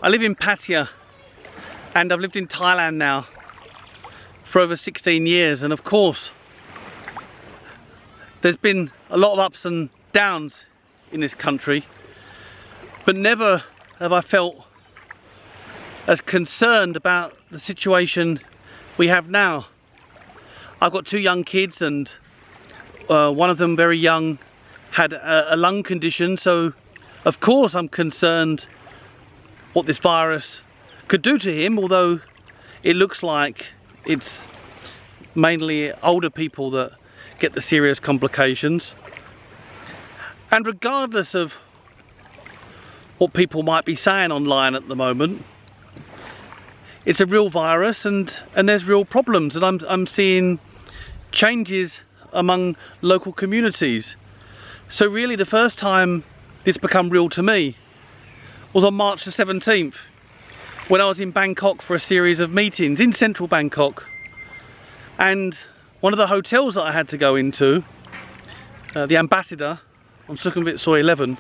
I live in Pattaya and I've lived in Thailand now for over 16 years, and of course there's been a lot of ups and downs in this country, but never have I felt as concerned about the situation we have now. I've got 2 young kids, and one of them very young had a lung condition, so of course I'm concerned what this virus could do to him, although it looks like it's mainly older people that get the serious complications. And regardless of what people might be saying online at the moment, it's a real virus, and there's real problems, and I'm seeing changes among local communities. So really the first time this became real to me was on March the 17th, when I was in Bangkok for a series of meetings in central Bangkok, and one of the hotels that I had to go into, the Ambassador on Sukhumvit Soi 11,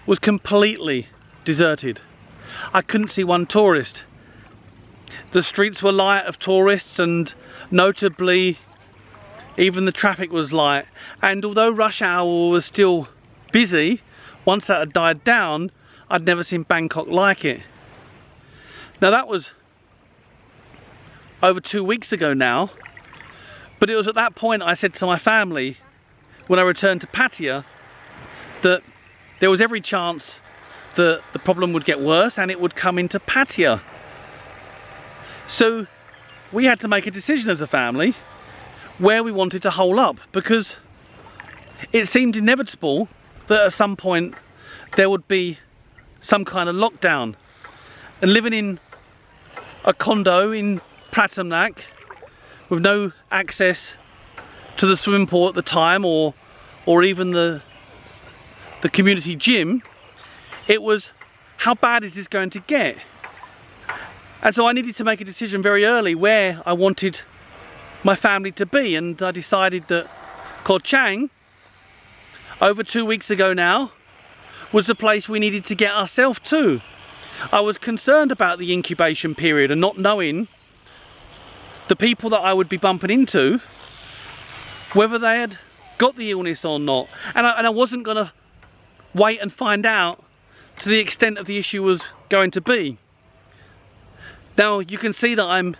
was completely deserted. I couldn't see one tourist. The streets were light of tourists, and notably even the traffic was light, and although rush hour was still busy, once that had died down, I'd never seen Bangkok like it. Now that was over 2 weeks ago now, but it was at that point I said to my family when I returned to Pattaya that there was every chance that the problem would get worse and it would come into Pattaya. So we had to make a decision as a family where we wanted to hole up, because it seemed inevitable that at some point there would be some kind of lockdown. And living in a condo in Pratamnak with no access to the swimming pool at the time, or even the community gym, it was, how bad is this going to get? And so I needed to make a decision very early where I wanted my family to be, and I decided that Koh Chang, over 2 weeks ago now, was the place we needed to get ourselves to. I was concerned about the incubation period and not knowing the people that I would be bumping into, whether they had got the illness or not. And I wasn't going to wait and find out to the extent of the issue was going to be. Now you can see that I'm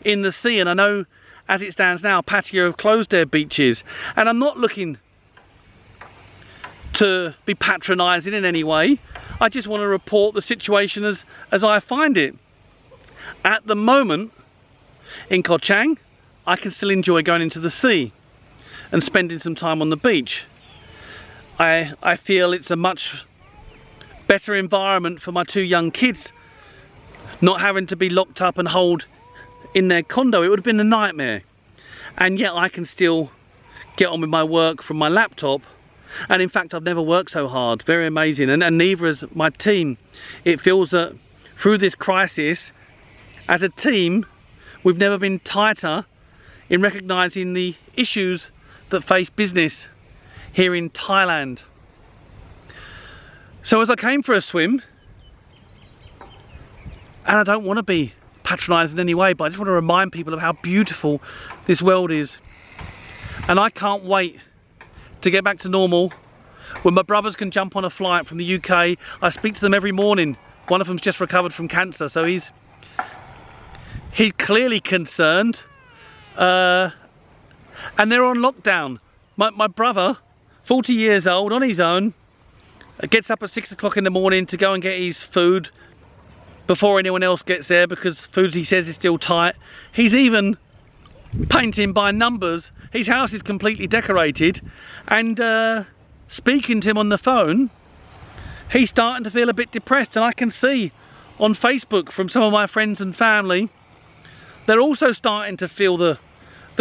in the sea, and I know as it stands now Pattaya have closed their beaches, and I'm not looking to be patronising in any way. I just want to report the situation as I find it. At the moment in Koh Chang, I can still enjoy going into the sea and spending some time on the beach. I feel it's a much better environment for my 2 young kids, not having to be locked up and holed in their condo. It would have been a nightmare, and yet I can still get on with my work from my laptop. And in fact, I've never worked so hard. Very amazing. And neither has my team. It feels that through this crisis, as a team, we've never been tighter in recognising the issues that face business here in Thailand. So as I came for a swim, and I don't want to be patronising in any way, but I just want to remind people of how beautiful this world is. And I can't wait to get back to normal, when my brothers can jump on a flight from the UK. I speak to them every morning. One of them's just recovered from cancer, so he's clearly concerned, and they're on lockdown. My brother, 40 years old, on his own, gets up at 6 o'clock in the morning to go and get his food before anyone else gets there, because food, he says, is still tight. He's even painting by numbers. His house is completely decorated, and speaking to him on the phone, he's starting to feel a bit depressed. And I can see on Facebook from some of my friends and family, they're also starting to feel the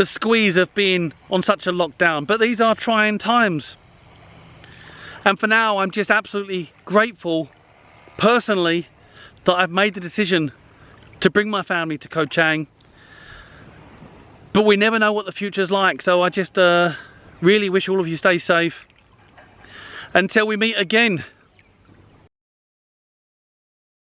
squeeze of being on such a lockdown. But these are trying times, and for now I'm just absolutely grateful personally that I've made the decision to bring my family to Koh Chang. But we never know what the future's like, so I just really wish all of you stay safe until we meet again.